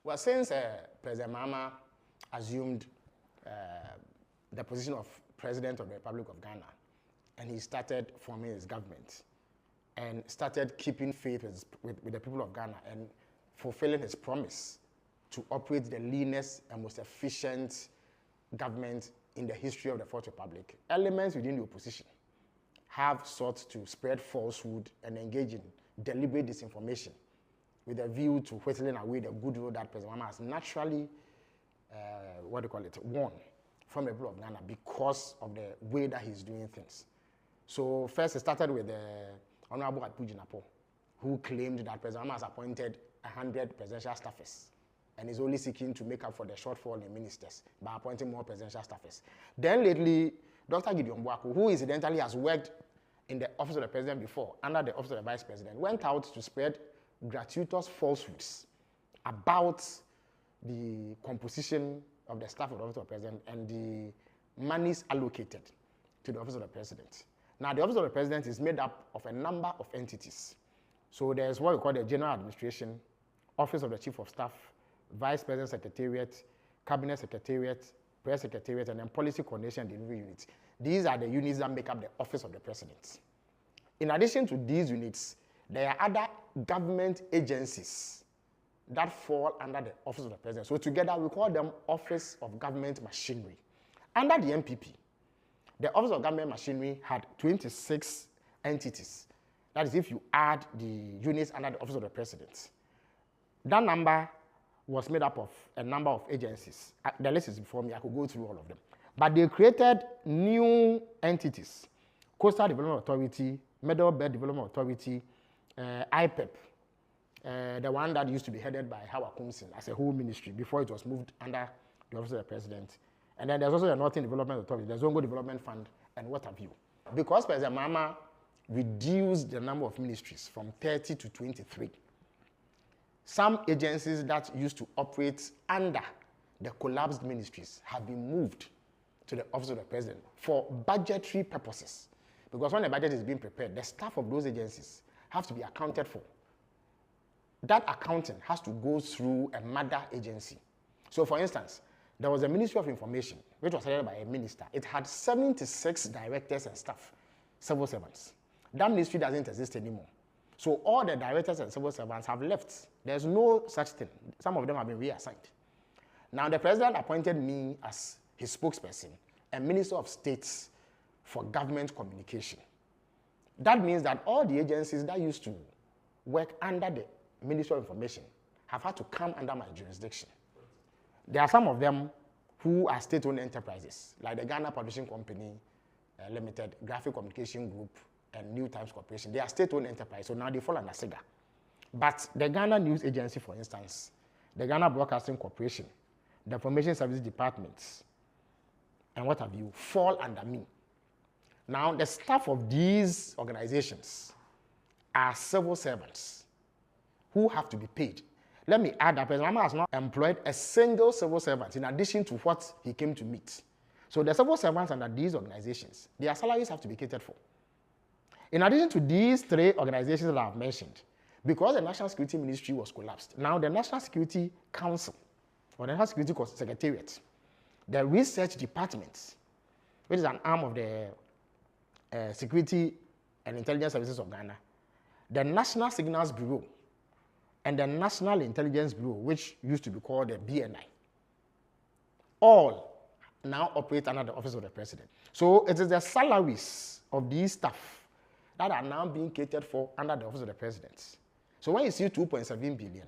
Well, since President Mahama assumed the position of President of the Republic of Ghana, and he started forming his government, and started keeping faith with the people of Ghana and fulfilling his promise to operate the leanest and most efficient government in the history of the Fourth Republic, elements within the opposition have sought to spread falsehood and engage in deliberate disinformation with a view to whittling away the goodwill that President Mahama has naturally, won from the people of Ghana because of the way that he's doing things. So first it started with the Honorable Apujinapo, who claimed that President Mahama has appointed 100 presidential staffers and is only seeking to make up for the shortfall in ministers by appointing more presidential staffers. Then lately, Dr. Gideon Buaku, who incidentally has worked in the office of the president before, under the office of the vice president, went out to spread gratuitous falsehoods about the composition of the staff of the office of the president and the monies allocated to the office of the president. Now, the office of the president is made up of a number of entities. So there's what we call the General Administration, Office of the Chief of Staff, Vice President Secretariat, Cabinet Secretariat, Press Secretariat, and then Policy Coordination and Delivery Units. These are the units that make up the Office of the President. In addition to these units, there are other government agencies that fall under the Office of the President. So together, we call them Office of Government Machinery. Under the NPP, the Office of Government Machinery had 26 entities. That is, if you add the units under the Office of the President. That number was made up of a number of agencies. The list is before me, I could go through all of them. But they created new entities: Coastal Development Authority, Middle Belt Development Authority, IPEP, the one that used to be headed by Howard Kumsin as a whole ministry before it was moved under the Office of the President. And then there's also the Northern Development Authority, the Zongo Development Fund, and what have you. Because President Mahama reduced the number of ministries from 30 to 23, some agencies that used to operate under the collapsed ministries have been moved to the Office of the President for budgetary purposes. Because when the budget is being prepared, the staff of those agencies have to be accounted for. That accounting has to go through a mother agency. So for instance, there was a Ministry of Information, which was headed by a minister. It had 76 directors and staff, civil servants. That ministry doesn't exist anymore. So all the directors and civil servants have left. There's no such thing. Some of them have been reassigned. Now the president appointed me as his spokesperson and Minister of State for Government Communication. That means that all the agencies that used to work under the Ministry of Information have had to come under my jurisdiction. There are some of them who are state-owned enterprises, like the Ghana Publishing Company Limited, Graphic Communication Group, and New Times Corporation. They are state-owned enterprises, so now they fall under SIGA. But the Ghana News Agency, for instance, the Ghana Broadcasting Corporation, the Information Services Departments, and what have you, fall under me. Now, the staff of these organizations are civil servants who have to be paid. Let me add that President Mahama has not employed a single civil servant in addition to what he came to meet. So the civil servants under these organizations, their salaries have to be catered for. In addition to these three organizations that I have mentioned, because the National Security Ministry was collapsed, now the National Security Council, or the National Security Secretariat, the Research Department, which is an arm of the Security and Intelligence Services of Ghana, the National Signals Bureau, and the National Intelligence Bureau, which used to be called the BNI, all now operate under the Office of the President. So it is the salaries of these staff that are now being catered for under the Office of the President. So when you see 2.7 billion,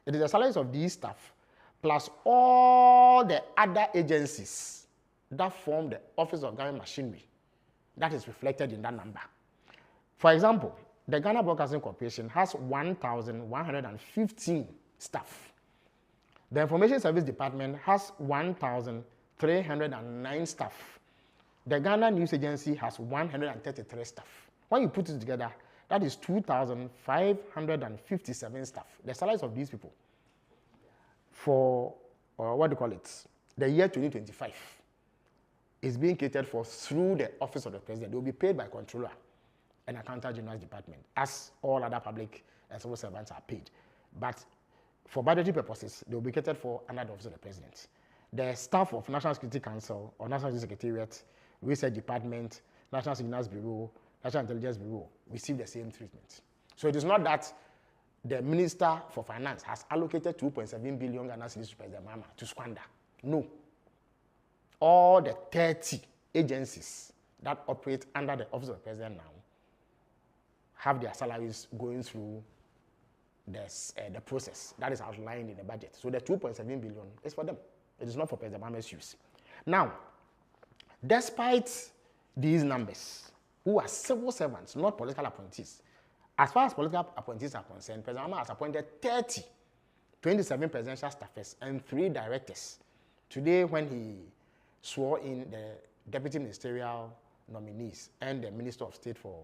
it is the salaries of these staff plus all the other agencies that form the Office of Government Machinery that is reflected in that number. For example, the Ghana Broadcasting Corporation has 1,115 staff. The Information Service Department has 1,309 staff. The Ghana News Agency has 133 staff. When you put it together, that is 2,557 staff. The salaries of these people for, the year 2025 is being catered for through the Office of the President. They will be paid by Controller and Accountant General's Department, as all other public and civil servants are paid. But for budgetary purposes, they will be catered for under the Office of the President. The staff of National Security Council or National Security Secretariat, Research Department, National Signals Bureau, National Intelligence Bureau receive the same treatment. So it is not that the Minister for Finance has allocated 2.7 billion Ghana cedis to President Mahama to squander. No. All the 30 agencies that operate under the Office of the President now have their salaries going through the process that is outlined in the budget. So the 2.7 billion is for them. It is not for President Mahama's use. Now, despite these numbers, who are civil servants, not political appointees, as far as political appointees are concerned, President Mahama has appointed 27 presidential staffers and 3 directors. Today, when he swore in the deputy ministerial nominees and the Minister of State for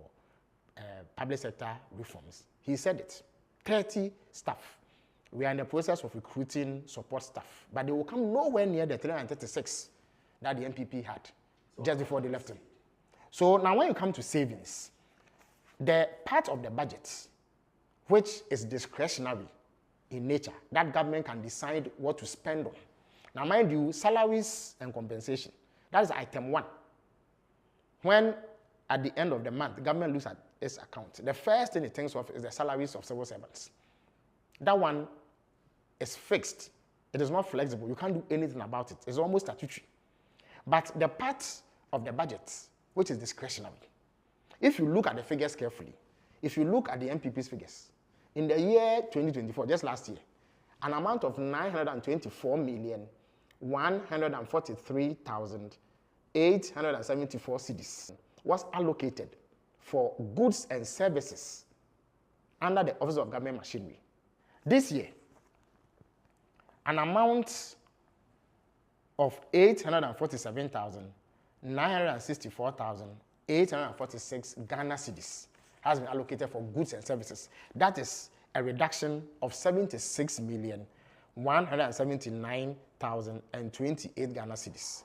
public sector reforms, he said it. 30 staff. We are in the process of recruiting support staff, but they will come nowhere near the 336 that the NPP had just before they left him. So now when you come to savings, the part of the budget which is discretionary in nature, that government can decide what to spend on. Now mind you, salaries and compensation, that is item 1. When at the end of the month, the government looks at its account, the first thing it thinks of is the salaries of civil servants. That one is fixed. It is not flexible. You can't do anything about it. It's almost statutory. But the part of the budget, which is discretionary, if you look at the figures carefully, if you look at the NPP's figures, in the year 2024, just last year, an amount of 924,143,874 cedis was allocated for goods and services under the Office of Government Machinery. This year, an amount of 847,964,846 Ghana cedis has been allocated for goods and services. That is a reduction of 76,179,028 Ghana cedis.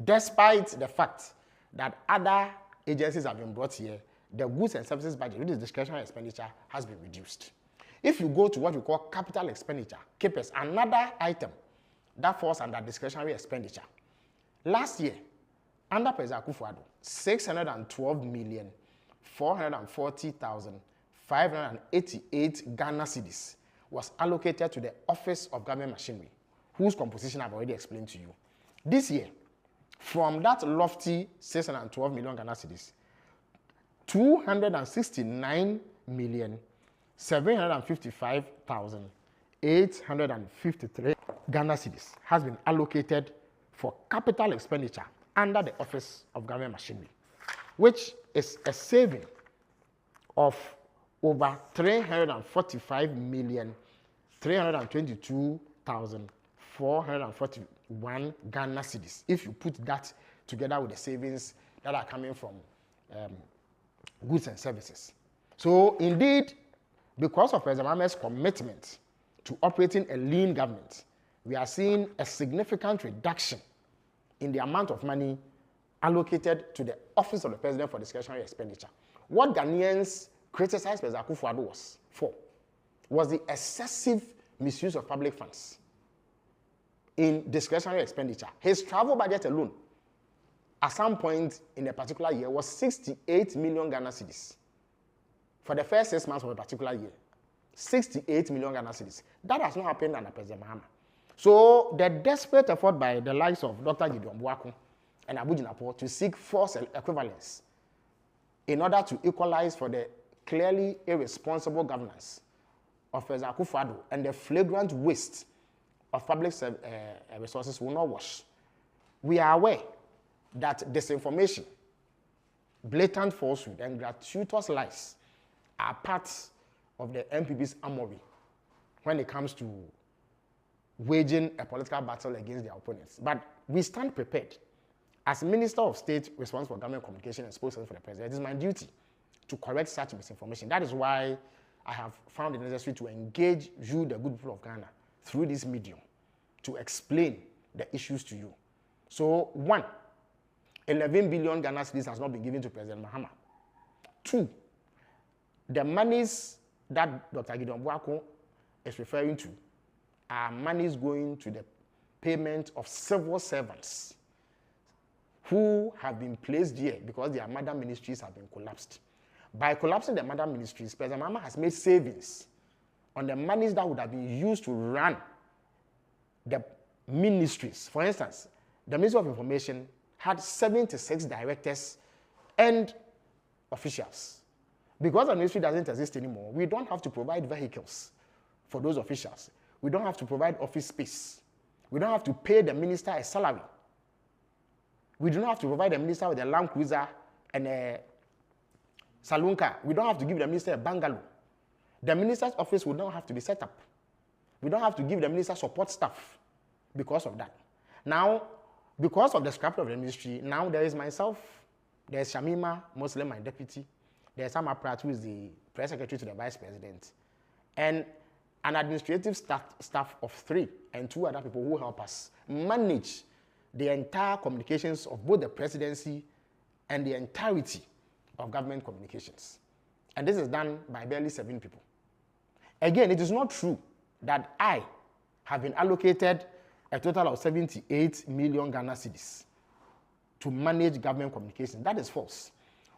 Despite the fact that other agencies have been brought here, the goods and services budget, which is discretionary expenditure, has been reduced. If you go to what we call capital expenditure, CAPEX, another item that falls under discretionary expenditure, last year, under President Akufo-Addo, 612,440,588 Ghana cedis was allocated to the Office of Government Machinery, whose composition I've already explained to you. This year, from that lofty 612 million Ghana cedis, 269,755,853 Ghana cedis has been allocated for capital expenditure under the Office of Government Machinery, which is a saving of over 345,322,441 Ghana cedis, if you put that together with the savings that are coming from goods and services. So indeed, because of President Mahama's commitment to operating a lean government, we are seeing a significant reduction in the amount of money allocated to the Office of the President for discretionary expenditure. What Ghanaians criticized President Akufo-Addo was the excessive misuse of public funds in discretionary expenditure. His travel budget alone, at some point in a particular year, was 68 million Ghana cedis. For the first 6 months of a particular year, 68 million Ghana cedis. That has not happened under President Mahama. So the desperate effort by the likes of Dr. Gideon Buaku and Abu Jinapor to seek force equivalence in order to equalize for the clearly irresponsible governance of President Akufo-Addo and the flagrant waste of public resources will not wash. We are aware that disinformation, blatant falsehood, and gratuitous lies are parts of the NPP's armory when it comes to waging a political battle against their opponents. But we stand prepared. As Minister of State responsible for government communication and spokesperson for the President, it is my duty to correct such misinformation. That is why I have found it necessary to engage you, the good people of Ghana, through this medium to explain the issues to you. So, 1, 11 billion Ghana cedis has not been given to President Mahama. 2, the monies that Dr. Gideon Buaku is referring to are monies going to the payment of civil servants who have been placed here because their mother ministries have been collapsed. By collapsing the mother ministries, President Mahama has made savings on the monies that would have been used to run the ministries. For instance, the Ministry of Information had 76 directors and officials. Because the ministry doesn't exist anymore, we don't have to provide vehicles for those officials. We don't have to provide office space. We don't have to pay the minister a salary. We do not have to provide the minister with a Land Cruiser and a saloon car. We don't have to give the minister a bungalow. The minister's office would not have to be set up. We don't have to give the minister support staff because of that. Now, because of the scrapping of the ministry, now there is myself, there's Shamima, Muslim, my deputy, there's Sam Aprat, who is the press secretary to the vice president, and an administrative staff of 3 and 2 other people who help us manage the entire communications of both the presidency and the entirety of government communications. And this is done by barely 7 people. Again, it is not true that I have been allocated a total of 78 million Ghana cedis to manage government communications. That is false.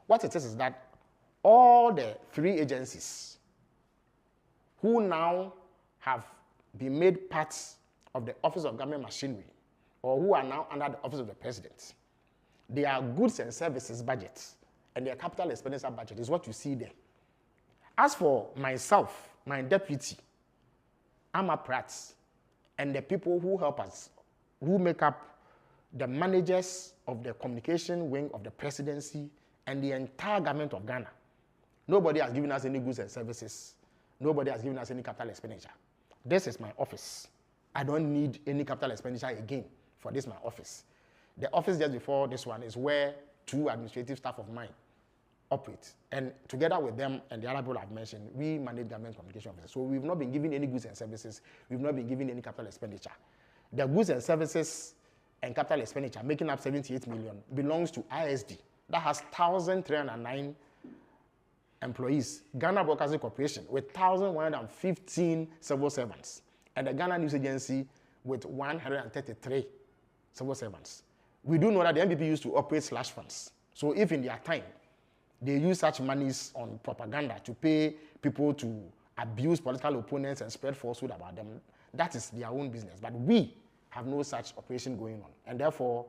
What it is that all the 3 agencies who now have been made parts of the Office of Government Machinery, or who are now under the Office of the President, their goods and services budget and their capital expenditure budget is what you see there. As for myself, my deputy, Amma Pratt, and the people who help us, who make up the managers of the communication wing of the presidency and the entire government of Ghana, nobody has given us any goods and services. Nobody has given us any capital expenditure. This is my office. I don't need any capital expenditure again for this my office. The office just before this one is where 2 administrative staff of mine operate. And together with them and the other people I've mentioned, we manage government communication offices. So we've not been given any goods and services. We've not been given any capital expenditure. The goods and services and capital expenditure, making up 78 million, belongs to ISD. That has 1,309 employees. Ghana Broadcasting Corporation with 1,115 civil servants. And the Ghana News Agency with 133 civil servants. We do know that the NPP used to operate slush funds. So if in their time, they use such monies on propaganda to pay people to abuse political opponents and spread falsehood about them, that is their own business. But we have no such operation going on. And therefore,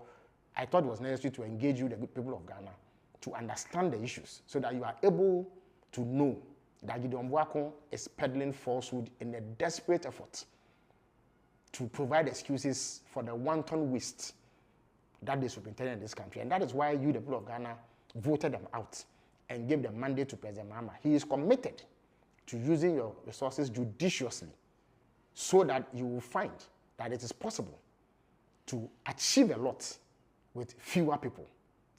I thought it was necessary to engage you, the good people of Ghana, to understand the issues so that you are able to know that Gideon Boakon is peddling falsehood in a desperate effort to provide excuses for the wanton waste that they superintendent in this country. And that is why you, the people of Ghana, voted them out and gave the mandate to President Mahama. He is committed to using your resources judiciously so that you will find that it is possible to achieve a lot with fewer people.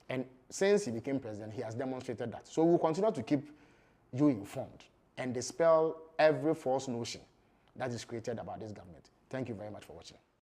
And since he became president, he has demonstrated that. So we'll continue to keep you informed and dispel every false notion that is created about this government. Thank you very much for watching.